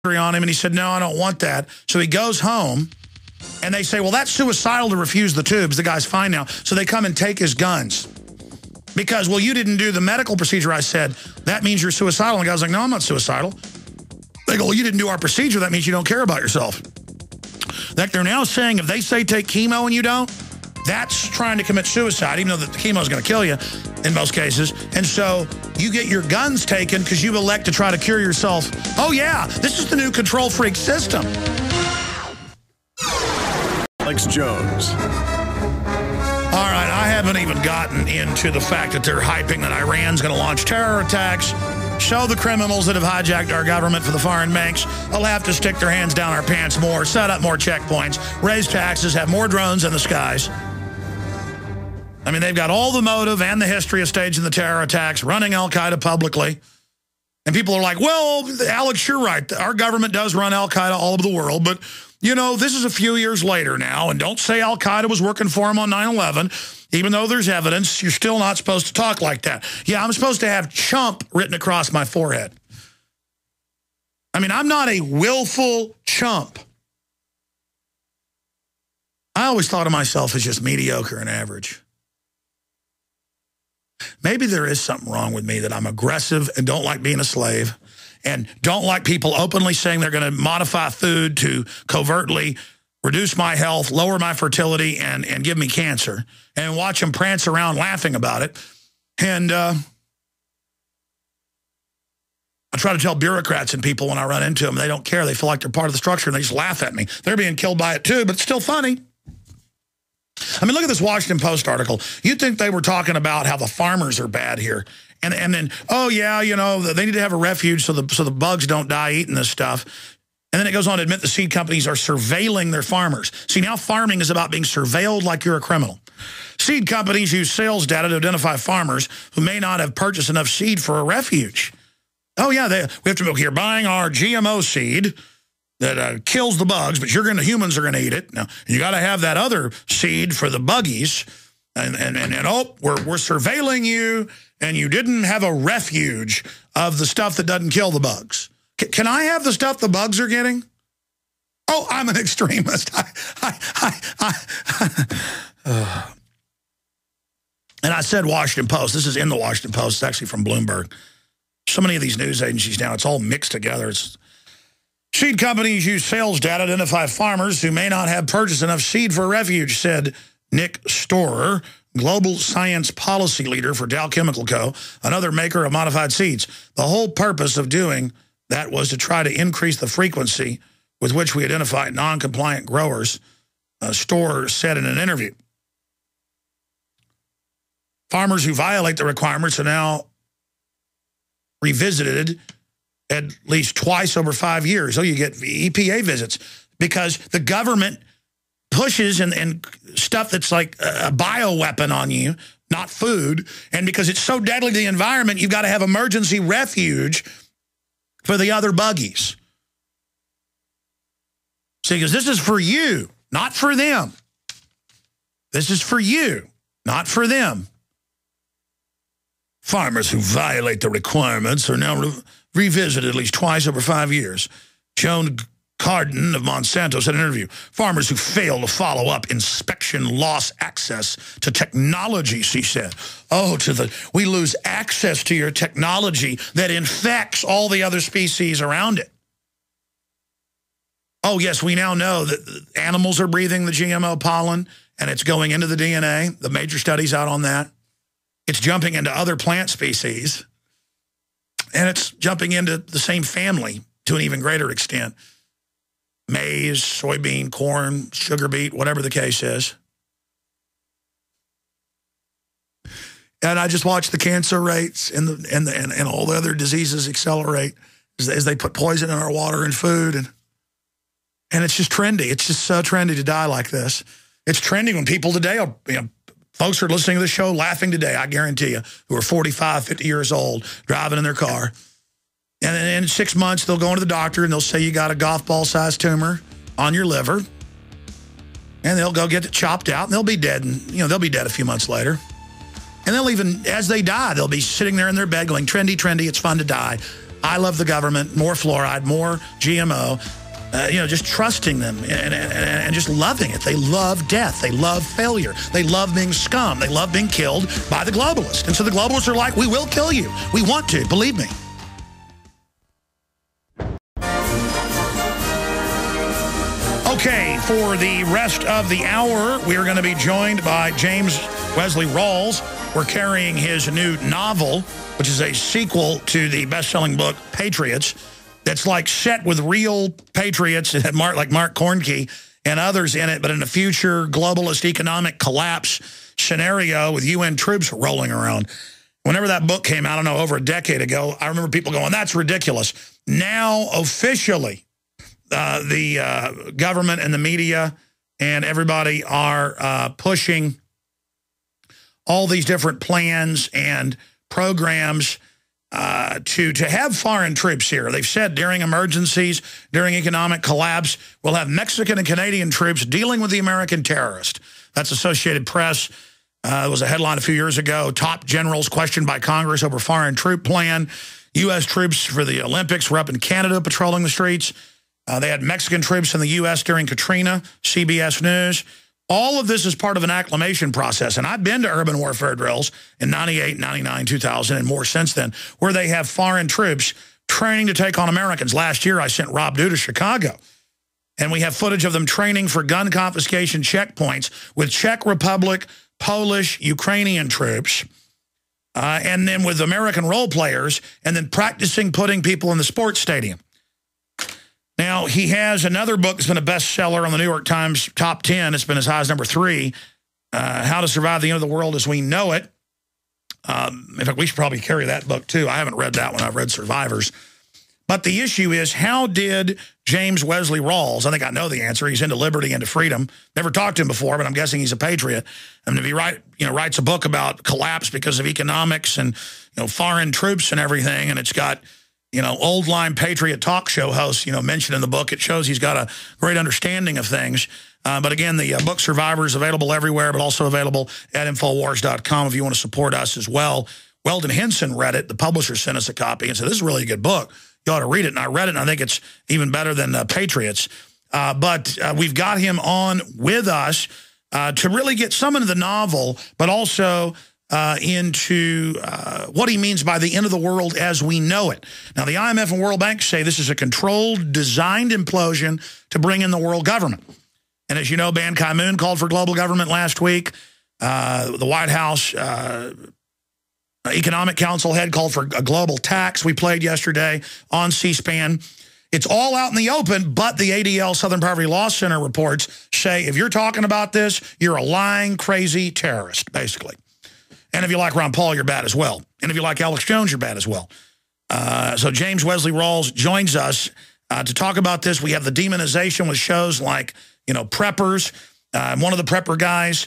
on him, and he said, no, I don't want that. So he goes home, and they say, well, that's suicidal to refuse the tubes. The guy's fine now. So they come and take his guns. Because, well, you didn't do the medical procedure. I said, that means you're suicidal. And the guy's like, no, I'm not suicidal. They go, well, you didn't do our procedure. That means you don't care about yourself. Like they're now saying if they say take chemo and you don't, that's trying to commit suicide, even though the chemo is going to kill you in most cases. And so you get your guns taken because you elect to try to cure yourself. Oh, yeah, this is the new control freak system. Alex Jones. All right, I haven't even gotten into the fact that they're hyping that Iran's going to launch terror attacks, show the criminals that have hijacked our government for the foreign banks. They'll have to stick their hands down our pants more, set up more checkpoints, raise taxes, have more drones in the skies. I mean, they've got all the motive and the history of staging the terror attacks, running al-Qaeda publicly. And people are like, well, Alex, you're right. Our government does run al-Qaeda all over the world. But, you know, this is a few years later now. And don't say al-Qaeda was working for them on 9/11. Even though there's evidence, you're still not supposed to talk like that. Yeah, I'm supposed to have chump written across my forehead. I mean, I'm not a willful chump. I always thought of myself as just mediocre and average. Maybe there is something wrong with me that I'm aggressive and don't like being a slave and don't like people openly saying they're going to modify food to covertly reduce my health, lower my fertility, and give me cancer, and watch them prance around laughing about it. And I try to tell bureaucrats and people when I run into them, they don't care. They feel like they're part of the structure, and they just laugh at me. They're being killed by it too, but it's still funny. I mean, look at this Washington Post article. You'd think they were talking about how the farmers are bad here. And then, oh, yeah, you know, they need to have a refuge so the bugs don't die eating this stuff. And then it goes on to admit the seed companies are surveilling their farmers. See, now farming is about being surveilled like you're a criminal. Seed companies use sales data to identify farmers who may not have purchased enough seed for a refuge. Oh, yeah, we have to be here buying our GMO seed that kills the bugs, but humans are going to eat it. Now, you got to have that other seed for the buggies. And oh, we're surveilling you, and you didn't have a refuge of the stuff that doesn't kill the bugs. Can I have the stuff the bugs are getting? Oh, I'm an extremist. And I said Washington Post. This is in the Washington Post. It's actually from Bloomberg. So many of these news agencies now, it's all mixed together. Seed companies use sales data to identify farmers who may not have purchased enough seed for a refuge, said Nick Storer, global science policy leader for Dow Chemical Co., another maker of modified seeds. The whole purpose of doing that was to try to increase the frequency with which we identify non-compliant growers, Storer said in an interview. Farmers who violate the requirements are now revisited at least twice over 5 years. Oh, you get EPA visits because the government pushes and stuff that's like a bioweapon on you, not food. And because it's so deadly to the environment, you've got to have emergency refuge for the other buggies. See, because this is for you, not for them. This is for you, not for them. Farmers who violate the requirements are now revisited at least twice over 5 years. Joan Carden of Monsanto said in an interview, farmers who fail to follow up inspection loss access to technology, she said. Oh, we lose access to your technology that infects all the other species around it. Oh, yes, we now know that animals are breathing the GMO pollen and it's going into the DNA. The major studies out on that. It's jumping into other plant species. And it's jumping into the same family to an even greater extent. Maize, soybean, corn, sugar beet, whatever the case is. And I just watched the cancer rates and all the other diseases accelerate as they put poison in our water and food. And it's just trendy. It's just so trendy to die like this. It's trending when people today are, folks are listening to the show laughing today, I guarantee you, who are 45, 50 years old, driving in their car. And then in 6 months, they'll go into the doctor and they'll say you got a golf ball-sized tumor on your liver. And they'll go get it chopped out and they'll be dead. And, they'll be dead a few months later. And they'll even, as they die, they'll be sitting there in their bed going, trendy, trendy, it's fun to die. I love the government, more fluoride, more GMO, just trusting them and just loving it. They love death. They love failure. They love being scum. They love being killed by the globalists. And so the globalists are like, we will kill you. We want to, believe me. Okay, for the rest of the hour, we are going to be joined by James Wesley Rawles. We're carrying his new novel, which is a sequel to the best-selling book, Patriots, that's like set with real patriots, like Mark Kornke and others in it, but in a future globalist economic collapse scenario with UN troops rolling around. Whenever that book came out, I don't know, over a decade ago, I remember people going, that's ridiculous. Now, officially, the government and the media and everybody are pushing all these different plans and programs to have foreign troops here. They've said during emergencies, during economic collapse, we'll have Mexican and Canadian troops dealing with the American terrorist. That's Associated Press. It was a headline a few years ago. Top generals questioned by Congress over foreign troop plan. U.S. troops for the Olympics were up in Canada patrolling the streets. They had Mexican troops in the U.S. during Katrina, CBS News. All of this is part of an acclimation process. And I've been to urban warfare drills in 98, 99, 2000, and more since then, where they have foreign troops training to take on Americans. Last year, I sent Rob Dew to Chicago. And we have footage of them training for gun confiscation checkpoints with Czech Republic, Polish, Ukrainian troops, and then with American role players, and then practicing putting people in the sports stadium. Now, he has another book that's been a bestseller on the New York Times top 10. It's been as high as number 3, How to Survive the End of the World as We Know It. In fact, we should probably carry that book, too. I haven't read that one. I've read Survivors. But the issue is, how did James Wesley Rawles, I think I know the answer, he's into liberty, into freedom. Never talked to him before, but I'm guessing he's a patriot. I mean, if he writes a book about collapse because of economics and foreign troops and everything, and it's got old-line patriot talk show hosts, mentioned in the book. It shows he's got a great understanding of things. But again, the book Survivor is available everywhere, but also available at Infowars.com if you want to support us as well. Weldon Henson read it. The publisher sent us a copy and said, this is a really good book. You ought to read it. And I read it, and I think it's even better than Patriots. But we've got him on with us to really get some into the novel, but also into what he means by the end of the world as we know it. Now, the IMF and World Bank say this is a controlled, designed implosion to bring in the world government. And as you know, Ban Ki-moon called for global government last week. The White House Economic Council head called for a global tax. We played yesterday on C-SPAN. It's all out in the open, but the ADL Southern Poverty Law Center reports say if you're talking about this, you're a lying, crazy terrorist, basically. And if you like Ron Paul, you're bad as well. And if you like Alex Jones, you're bad as well. So James Wesley Rawles joins us to talk about this. We have the demonization with shows like, preppers. One of the prepper guys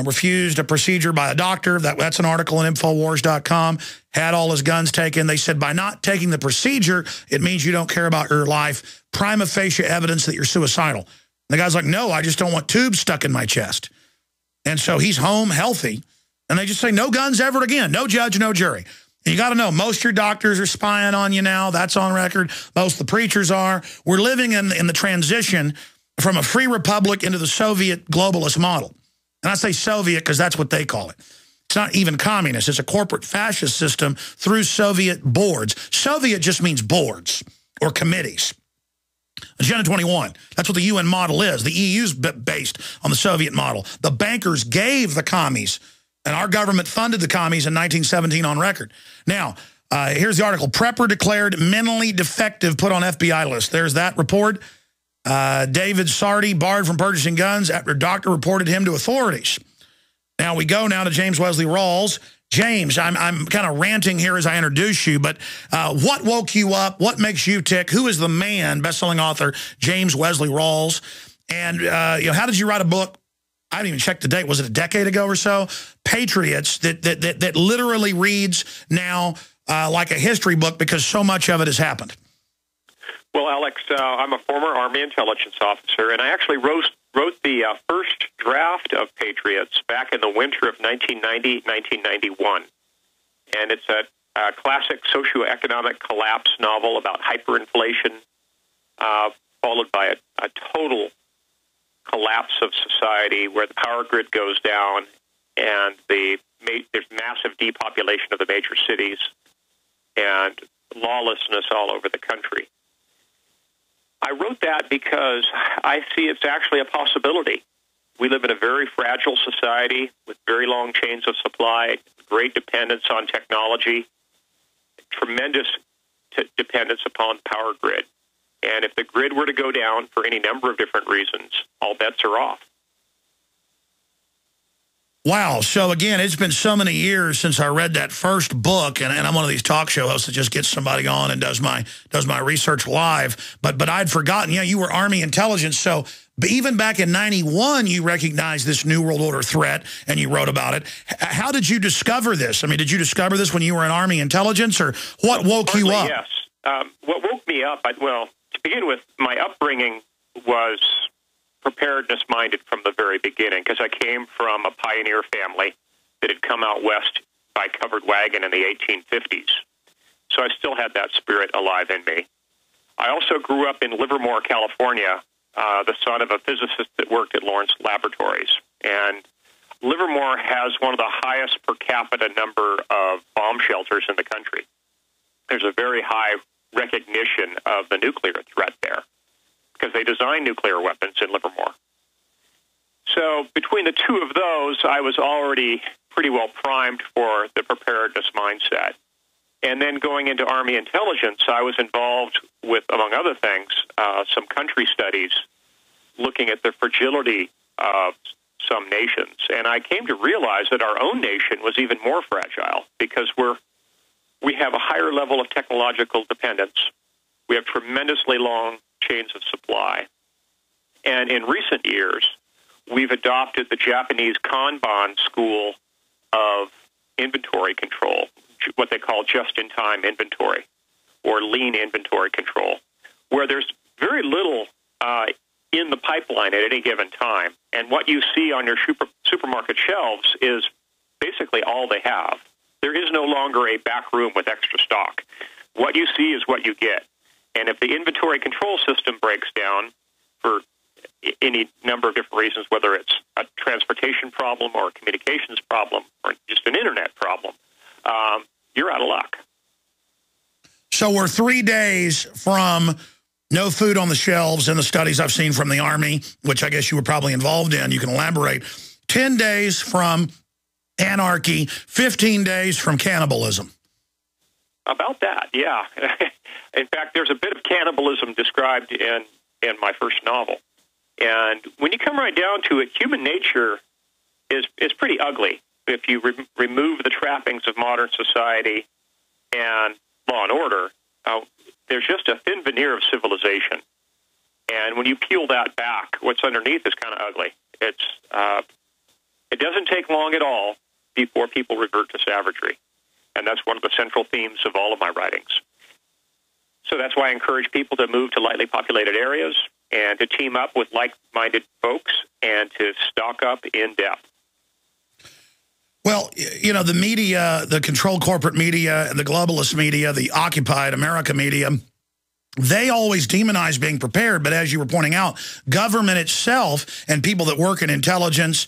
refused a procedure by a doctor. That's an article on Infowars.com. Had all his guns taken. They said by not taking the procedure, it means you don't care about your life. Prima facie evidence that you're suicidal. And the guy's like, no, I just don't want tubes stuck in my chest. And so he's home healthy. And they just say, no guns ever again. No judge, no jury. And you got to know, most of your doctors are spying on you now. That's on record. Most of the preachers are. We're living in the transition from a free republic into the Soviet globalist model. And I say Soviet because that's what they call it. It's not even communist. It's a corporate fascist system through Soviet boards. Soviet just means boards or committees. Agenda 21, that's what the UN model is. The EU's based on the Soviet model. The bankers gave the commies, and our government funded the commies in 1917 on record. Now, here's the article. Prepper declared mentally defective, put on FBI list. There's that report. David Sardi barred from purchasing guns after a doctor reported him to authorities. Now, we go now to James Wesley Rawles. James, I'm kind of ranting here as I introduce you, but what woke you up? What makes you tick? Who is the man, best-selling author, James Wesley Rawles? And how did you write a book? I haven't even checked the date. Was it a decade ago or so? Patriots, that literally reads now like a history book because so much of it has happened. Well, Alex, I'm a former Army intelligence officer, and I actually wrote the first draft of Patriots back in the winter of 1990, 1991. And it's a a classic socioeconomic collapse novel about hyperinflation, followed by a total collapse of society where the power grid goes down and there's massive depopulation of the major cities and lawlessness all over the country. I wrote that because I see it's actually a possibility. We live in a very fragile society with very long chains of supply, great dependence on technology, tremendous dependence upon the power grid. And if the grid were to go down for any number of different reasons, all bets are off. Wow. So, again, it's been so many years since I read that first book, and I'm one of these talk show hosts that just gets somebody on and does my research live. But I'd forgotten, you were Army intelligence. So even back in 91, you recognized this New World Order threat, and you wrote about it. How did you discover this? I mean, did you discover this when you were in Army intelligence, or what woke you up? Yes. What woke me up, to begin with, my upbringing was preparedness-minded from the very beginning, because I came from a pioneer family that had come out west by covered wagon in the 1850s. So I still had that spirit alive in me. I also grew up in Livermore, California, the son of a physicist that worked at Lawrence Laboratories. And Livermore has one of the highest per capita number of bomb shelters in the country. There's a very high recognition of the nuclear threat there, because they designed nuclear weapons in Livermore. So between the two of those, I was already pretty well primed for the preparedness mindset. And then going into Army intelligence, I was involved with, among other things, some country studies looking at the fragility of some nations. And I came to realize that our own nation was even more fragile, because we have a higher level of technological dependence. We have tremendously long chains of supply. And in recent years, we've adopted the Japanese Kanban school of inventory control, what they call just-in-time inventory, or lean inventory control, where there's very little in the pipeline at any given time. And what you see on your supermarket shelves is basically all they have. There is no longer a back room with extra stock. What you see is what you get. And if the inventory control system breaks down for any number of different reasons, whether it's a transportation problem or a communications problem or just an internet problem, you're out of luck. So we're 3 days from no food on the shelves in the studies I've seen from the Army, which I guess you were probably involved in. You can elaborate. 10 days from anarchy, 15 days from cannibalism. About that, yeah. In fact, there's a bit of cannibalism described in my first novel. And when you come right down to it, human nature is pretty ugly. If you remove the trappings of modern society and law and order, there's just a thin veneer of civilization. And when you peel that back, what's underneath is kind of ugly. It doesn't take long at all before people revert to savagery. And that's one of the central themes of all of my writings. So that's why I encourage people to move to lightly populated areas and to team up with like-minded folks and to stock up in depth. Well, the media, the controlled corporate media, and the globalist media, the occupied America media, they always demonize being prepared. But as you were pointing out, government itself and people that work in intelligence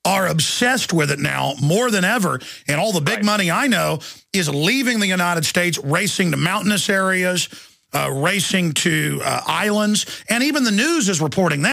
are obsessed with it now more than ever. And all the big money I know is leaving the United States, racing to mountainous areas, racing to islands. And even the news is reporting that.